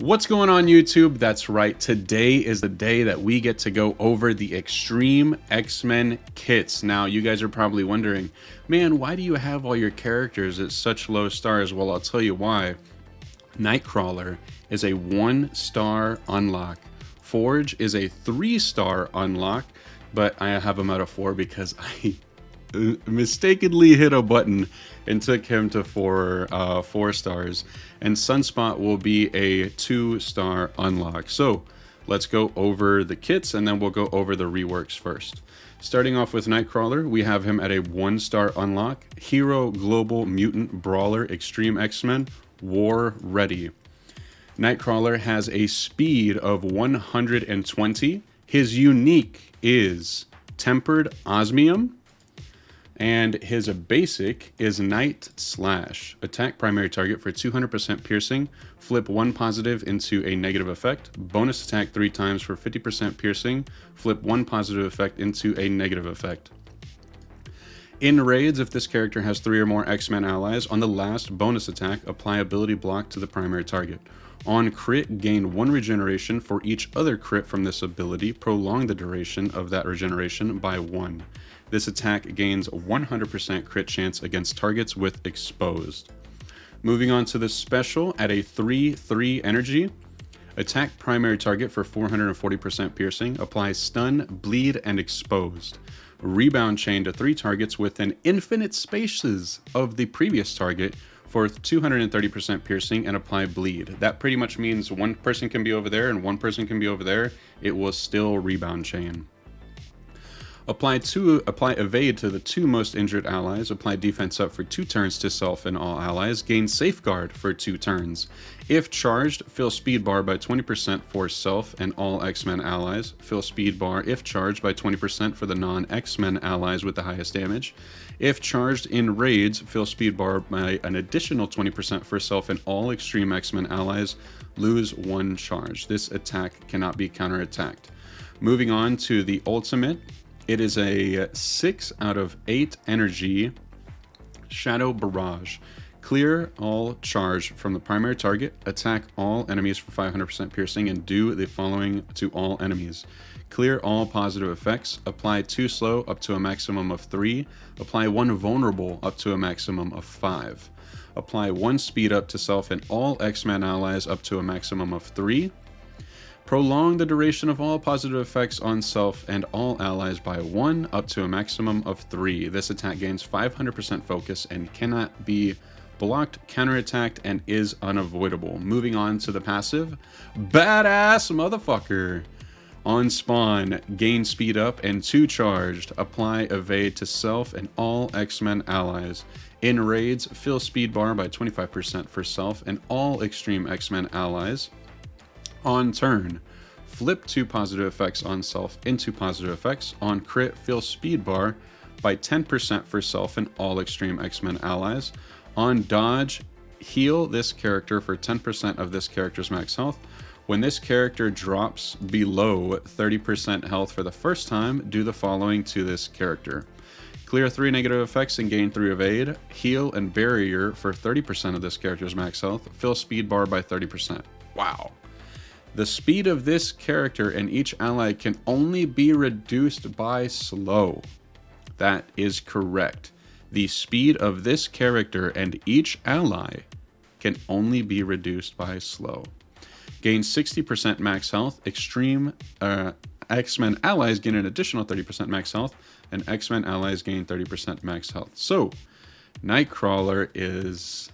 What's going on, YouTube? That's right, today is the day that we get to go over the Xtreme X-Men kits. Now, you guys are probably wondering, man, why do you have all your characters at such low stars? Well, I'll tell you why. Nightcrawler is a 1-star unlock. Forge is a 3-star unlock, but I have him at a 4 because I mistakenly hit a button and took him to 4 stars. And Sunspot will be a 2-star unlock. So let's go over the kits and then we'll go over the reworks first. Starting off with Nightcrawler, we have him at a 1-star unlock. Hero Global Mutant Brawler Xtreme X-Men War Ready. Nightcrawler has a speed of 120. His unique is Tempered Osmium. And his basic is Night Slash. Attack primary target for 200% piercing. Flip 1 positive into a negative effect. Bonus attack 3 times for 50% piercing. Flip 1 positive effect into a negative effect. In raids, if this character has 3 or more X-Men allies, on the last bonus attack, apply ability block to the primary target. On crit, gain 1 regeneration for each other crit from this ability. Prolong the duration of that regeneration by 1. This attack gains 100% crit chance against targets with exposed. Moving on to the special, at a 3/3 energy, attack primary target for 440% piercing, apply stun, bleed, and exposed. Rebound chain to 3 targets within infinite spaces of the previous target for 230% piercing and apply bleed. That pretty much means one person can be over there and one person can be over there. It will still rebound chain. Apply evade to the 2 most injured allies. Apply defense up for 2 turns to self and all allies. Gain safeguard for 2 turns. If charged, fill speed bar by 20% for self and all X-Men allies. Fill speed bar if charged by 20% for the non-X-Men allies with the highest damage. If charged in raids, fill speed bar by an additional 20% for self and all Xtreme X-Men allies. Lose 1 charge. This attack cannot be counterattacked. Moving on to the ultimate. It is a 6 out of 8 energy Shadow Barrage. Clear all charge from the primary target, attack all enemies for 500% piercing, and do the following to all enemies. Clear all positive effects, apply 2 slow up to a maximum of 3, apply 1 vulnerable up to a maximum of 5. Apply 1 speed up to self and all X-Men allies up to a maximum of 3. Prolong the duration of all positive effects on self and all allies by 1 up to a maximum of 3. This attack gains 500% focus and cannot be blocked, counterattacked, and is unavoidable. Moving on to the passive. Badass motherfucker. On spawn, gain speed up and 2 charged. Apply evade to self and all X-Men allies. In raids, fill speed bar by 25% for self and all Xtreme X-Men allies. On turn, flip 2 positive effects on self into positive effects. On crit, fill speed bar by 10% for self and all Xtreme X-Men allies. On dodge, heal this character for 10% of this character's max health. When this character drops below 30% health for the first time, do the following to this character. Clear 3 negative effects and gain 3 evade. Heal and barrier for 30% of this character's max health. Fill speed bar by 30%. Wow. The speed of this character and each ally can only be reduced by slow. That is correct. The speed of this character and each ally can only be reduced by slow. Gain 60% max health. Xtreme X-Men allies gain an additional 30% max health, and X-Men allies gain 30% max health. So, Nightcrawler is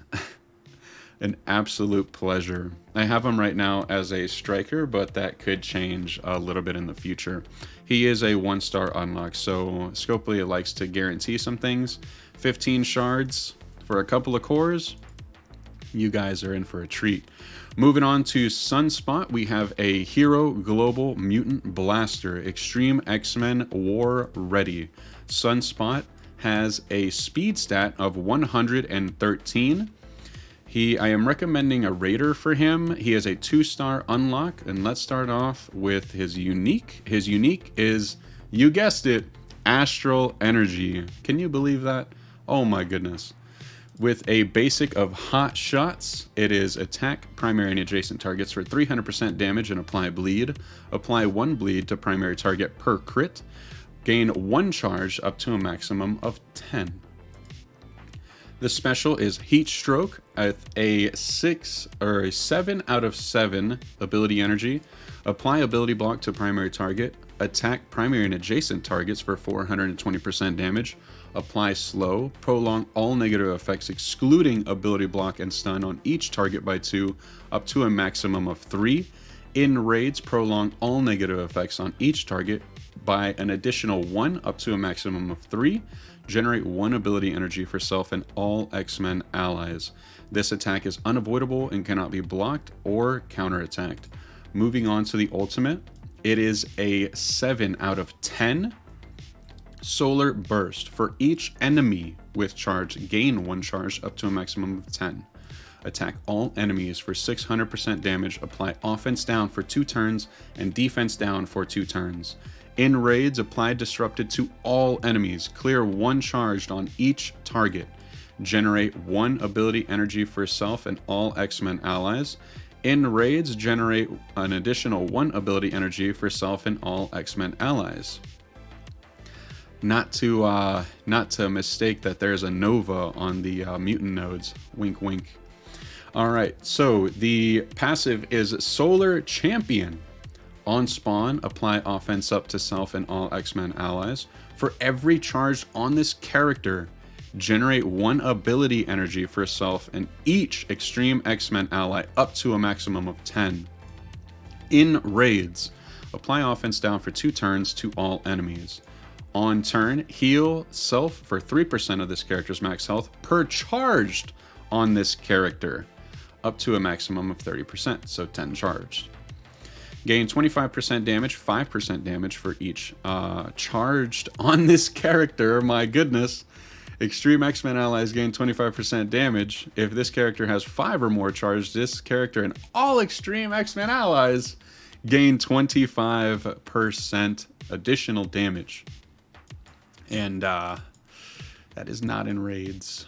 an absolute pleasure. I have him right now as a striker, but that could change a little bit in the future. He is a 1-star unlock, so Scopely likes to guarantee some things. 15 shards for a couple of cores. You guys are in for a treat. Moving on to Sunspot, we have a Hero Global Mutant Blaster Xtreme X-Men War Ready. Sunspot has a speed stat of 113. I am recommending a Raider for him. He is a 2-star unlock, and let's start off with his unique. His unique is, you guessed it, Astral Energy. Can you believe that? Oh my goodness. With a basic of Hot Shots, it is attack primary and adjacent targets for 300% damage and apply bleed. Apply 1 bleed to primary target per crit. Gain 1 charge up to a maximum of 10. The special is Heat Stroke with a 7 out of 7 ability energy. Apply ability block to primary target. Attack primary and adjacent targets for 420% damage. Apply slow. Prolong all negative effects excluding ability block and stun on each target by 2 up to a maximum of 3. In raids, prolong all negative effects on each target by an additional 1 up to a maximum of 3. Generate 1 ability energy for self and all X-Men allies. This attack is unavoidable and cannot be blocked or counterattacked. Moving on to the ultimate, it is a 7 out of 10 Solar Burst. For each enemy with charge, gain 1 charge up to a maximum of 10. Attack all enemies for 600% damage. Apply offense down for 2 turns and defense down for 2 turns. In raids, apply disrupted to all enemies. Clear 1 charged on each target. Generate 1 ability energy for self and all X-Men allies. In raids, generate an additional 1 ability energy for self and all X-Men allies. Not to mistake that there's a Nova on the mutant nodes. Wink, wink. All right, so the passive is Solar Champion. On spawn, apply offense up to self and all X-Men allies. For every charge on this character, generate 1 ability energy for self and each Xtreme X-Men ally up to a maximum of 10. In raids, apply offense down for 2 turns to all enemies. On turn, heal self for 3% of this character's max health per charged on this character, up to a maximum of 30%, so 10 charged. Gain 25% damage, 5% damage for each charged on this character. My goodness. Extreme X-Men allies gain 25% damage. If this character has 5 or more charged, this character and all Extreme X-Men allies gain 25% additional damage. And that is not in raids.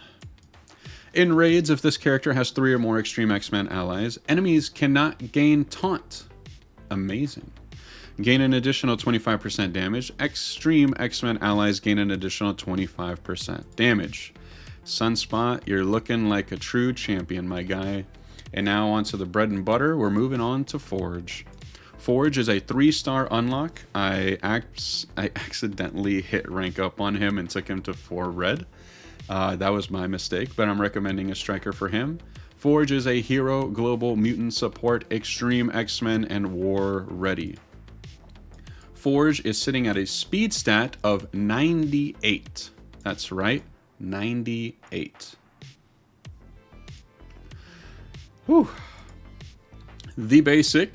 In raids, if this character has 3 or more Extreme X-Men allies, enemies cannot gain taunt. Amazing. Gain an additional 25% damage. Extreme X-Men allies gain an additional 25% damage. Sunspot, you're looking like a true champion, my guy. And now on to the bread and butter. We're moving on to Forge. Forge is a 3-star unlock. I accidentally hit rank up on him and took him to 4 red. That was my mistake, but I'm recommending a striker for him. Forge is a hero, global mutant support, Extreme X-Men, and war ready. Forge is sitting at a speed stat of 98. That's right, 98. Whew. The basic,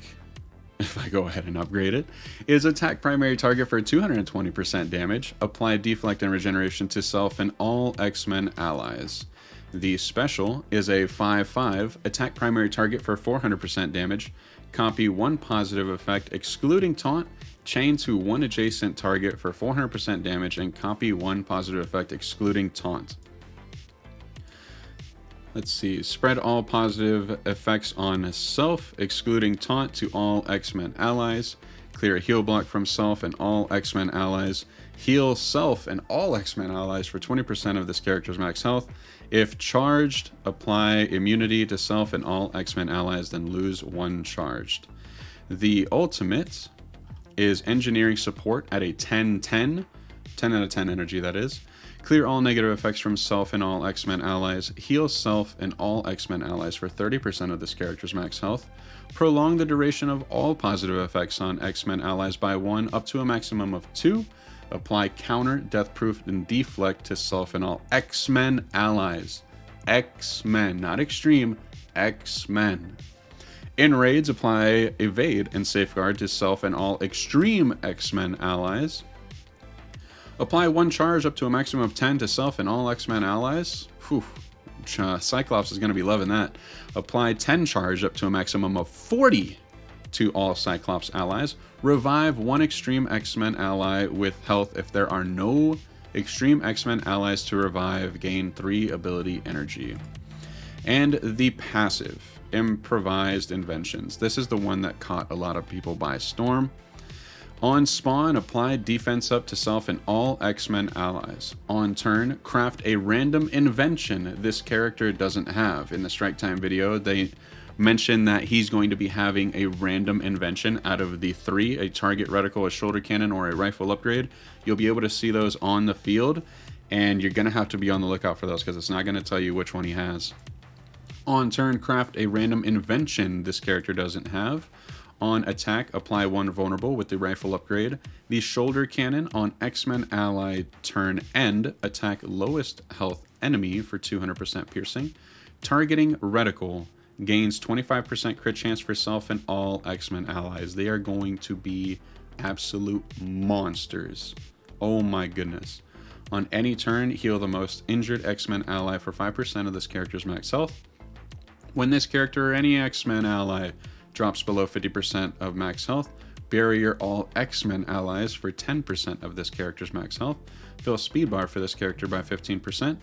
if I go ahead and upgrade it, is attack primary target for 220% damage. Apply deflect and regeneration to self and all X-Men allies. The special is a 5/5, attack primary target for 400% damage. Copy 1 positive effect excluding taunt. Chain to 1 adjacent target for 400% damage and copy 1 positive effect excluding taunt. Let's see, spread all positive effects on self, excluding taunt to all X-Men allies. Clear a heal block from self and all X-Men allies. Heal self and all X-Men allies for 20% of this character's max health. If charged, apply immunity to self and all X-Men allies, then lose 1 charged. The ultimate is engineering support at a 10/10, 10 out of 10 energy that is. Clear all negative effects from self and all X-Men allies. Heal self and all X-Men allies for 30% of this character's max health. Prolong the duration of all positive effects on X-Men allies by 1 up to a maximum of 2. Apply counter, deathproof, and deflect to self and all X-Men allies. X-Men, not Extreme, X-Men. In raids, apply evade and safeguard to self and all Extreme X-Men allies. Apply 1 charge up to a maximum of 10 to self and all X-Men allies. Whew. Cyclops is going to be loving that. Apply 10 charge up to a maximum of 40 to all Cyclops allies. Revive 1 Extreme X-Men ally with health if there are no Extreme X-Men allies to revive, gain 3 ability energy. And the passive, Improvised Inventions. This is the one that caught a lot of people by storm. On spawn, apply defense up to self and all X-Men allies. On turn, craft a random invention this character doesn't have. In the Strike Time video, they mentioned that he's going to be having a random invention out of the 3, a target reticle, a shoulder cannon, or a rifle upgrade. You'll be able to see those on the field, and you're going to have to be on the lookout for those because it's not going to tell you which one he has. On turn, craft a random invention this character doesn't have. On attack, apply 1 vulnerable with the rifle upgrade. The shoulder cannon on X-Men ally turn end, attack lowest health enemy for 200% piercing. Targeting reticle gains 25% crit chance for self and all X-Men allies. They are going to be absolute monsters. Oh my goodness. On any turn, heal the most injured X-Men ally for 5% of this character's max health. When this character or any X-Men ally drops below 50% of max health, barrier all X-Men allies for 10% of this character's max health. Fill speed bar for this character by 15%.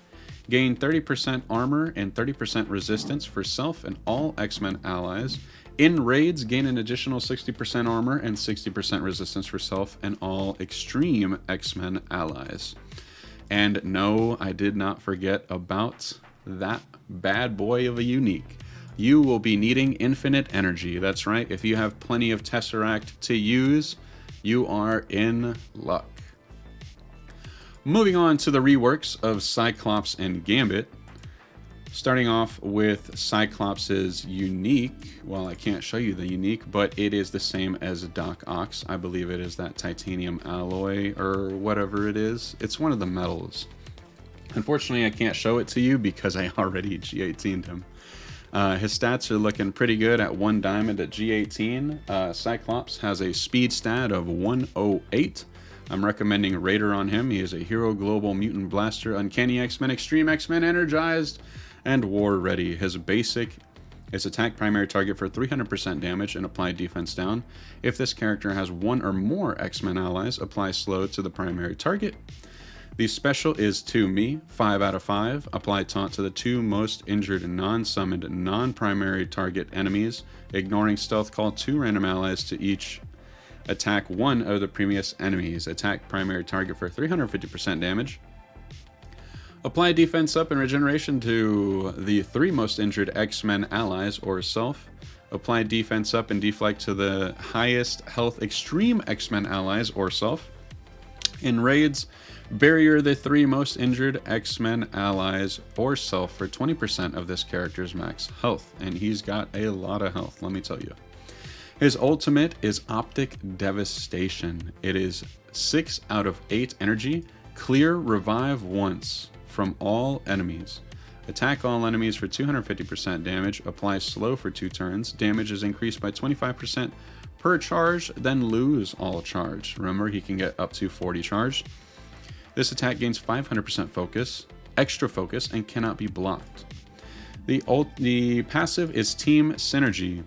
Gain 30% armor and 30% resistance for self and all X-Men allies. In raids, gain an additional 60% armor and 60% resistance for self and all extreme X-Men allies. And no, I did not forget about that bad boy of a unique. You will be needing infinite energy. That's right, if you have plenty of Tesseract to use, you are in luck. Moving on to the reworks of Cyclops and Gambit. Starting off with Cyclops' unique. Well, I can't show you the unique, but it is the same as Doc Ock's. I believe it is that titanium alloy or whatever it is. It's one of the metals. Unfortunately, I can't show it to you because I already G18'd him. His stats are looking pretty good at 1 diamond at G18. Cyclops has a speed stat of 108. I'm recommending Raider on him. He is a Hero Global Mutant Blaster, Uncanny X-Men, Extreme X-Men Energized, and War Ready. His basic is attack primary target for 300% damage and apply defense down. If this character has 1 or more X-Men allies, apply slow to the primary target. The special is to me, 5 out of 5. Apply taunt to the 2 most injured non-summoned non-primary target enemies, ignoring stealth call 2 random allies to each attack 1 of the previous enemies. Attack primary target for 350% damage. Apply defense up and regeneration to the 3 most injured X-Men allies or self. Apply defense up and deflect to the highest health extreme X-Men allies or self. In raids, barrier the 3 most injured X-Men allies or self for 20% of this character's max health. And he's got a lot of health, let me tell you. His ultimate is Optic Devastation. It is 6 out of 8 energy. Clear revive once from all enemies. Attack all enemies for 250% damage. Apply slow for 2 turns. Damage is increased by 25% per charge, then lose all charge. Remember, he can get up to 40 charge. This attack gains 500% focus, extra focus, and cannot be blocked. The passive is Team Synergy.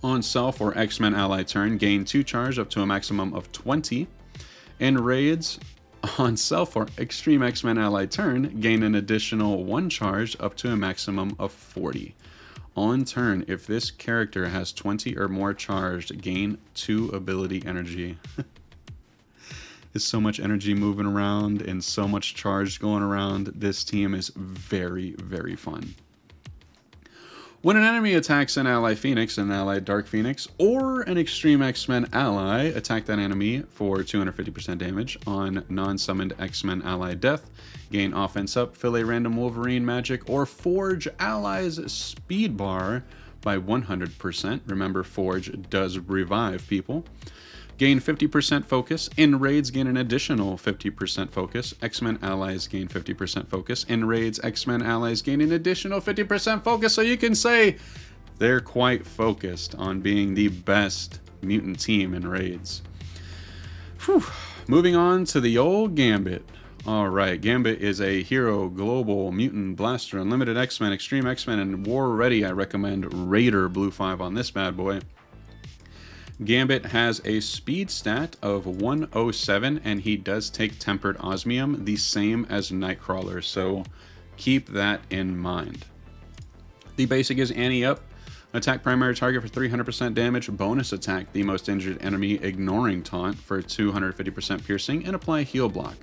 On self or X-Men ally turn, gain 2 charge up to a maximum of 20. In raids, on self or Extreme X-Men ally turn, gain an additional 1 charge up to a maximum of 40. On turn, if this character has 20 or more charged, gain 2 ability energy. There's so much energy moving around and so much charge going around. This team is very, very fun. When an enemy attacks an ally Phoenix, an ally Dark Phoenix, or an Extreme X-Men ally, attack that enemy for 250% damage. On non-summoned X-Men ally death, gain offense up, fill a random Wolverine magic, or forge allies speed bar by 100%. Remember, forge does revive people. Gain 50% focus. In raids, gain an additional 50% focus. X-Men allies gain 50% focus. In raids, X-Men allies gain an additional 50% focus. So you can say they're quite focused on being the best mutant team in raids. Whew. Moving on to the old Gambit. Alright, Gambit is a Hero Global Mutant Blaster, Unlimited X-Men, Extreme X-Men, and War Ready. I recommend Raider Blue 5 on this bad boy. Gambit has a speed stat of 107, and he does take tempered osmium, the same as Nightcrawler, so keep that in mind. The basic is Annie up. Attack primary target for 300% damage, bonus attack the most injured enemy, ignoring taunt for 250% piercing, and apply heal block.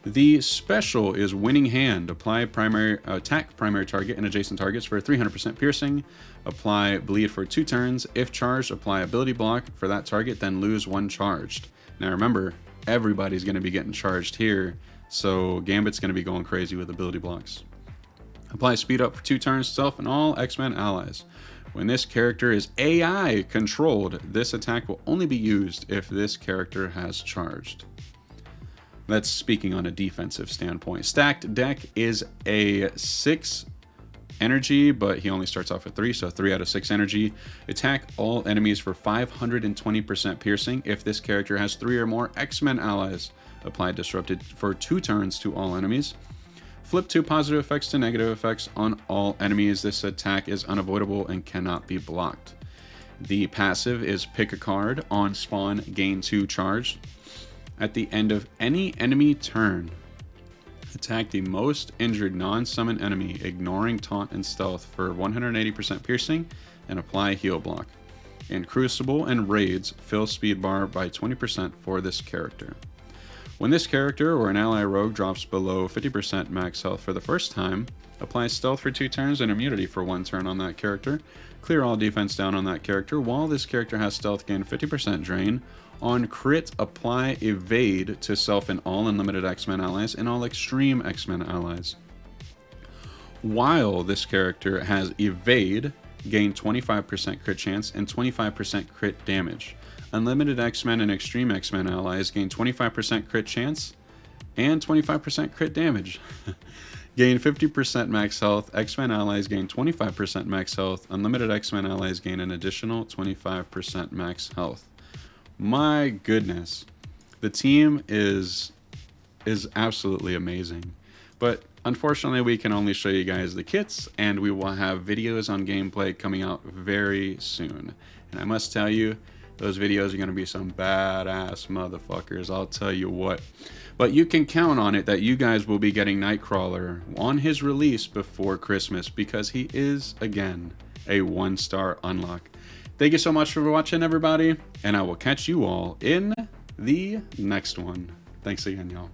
The special is Winning Hand. Apply primary attack primary target and adjacent targets for 300% piercing. Apply bleed for 2 turns. If charged, apply ability block for that target, then lose 1 charged. Now remember, everybody's going to be getting charged here, so Gambit's going to be going crazy with ability blocks. Apply speed up for 2 turns to self and all X-Men allies. When this character is AI controlled, this attack will only be used if this character has charged. That's speaking on a defensive standpoint. Stacked deck is a 6 energy, but he only starts off at 3, so 3 out of 6 energy. Attack all enemies for 520% piercing. If this character has 3 or more X-Men allies, apply disrupted for 2 turns to all enemies. Flip 2 positive effects to negative effects on all enemies. This attack is unavoidable and cannot be blocked. The passive is pick a card. On spawn, gain 2 charge. At the end of any enemy turn, attack the most injured non-summon enemy, ignoring taunt and stealth for 180% piercing, and apply heal block. In Crucible and Raids, fill speed bar by 20% for this character. When this character or an ally rogue drops below 50% max health for the first time, apply stealth for 2 turns and immunity for 1 turn on that character. Clear all defense down on that character. While this character has stealth, gain 50% drain. On crit, apply evade to self and all unlimited X-Men allies and all Xtreme X-Men allies. While this character has evade, gain 25% crit chance and 25% crit damage. Unlimited X-Men and Xtreme X-Men allies gain 25% crit chance and 25% crit damage. Gain 50% max health. X-Men allies gain 25% max health. Unlimited X-Men allies gain an additional 25% max health. My goodness, the team is absolutely amazing, but unfortunately we can only show you guys the kits, and we will have videos on gameplay coming out very soon. And I must tell you, those videos are going to be some badass motherfuckers, I'll tell you what. But you can count on it that you guys will be getting Nightcrawler on his release before Christmas, because he is, again, a 1-star unlock. Thank you so much for watching, everybody, and I will catch you all in the next one. Thanks again, y'all.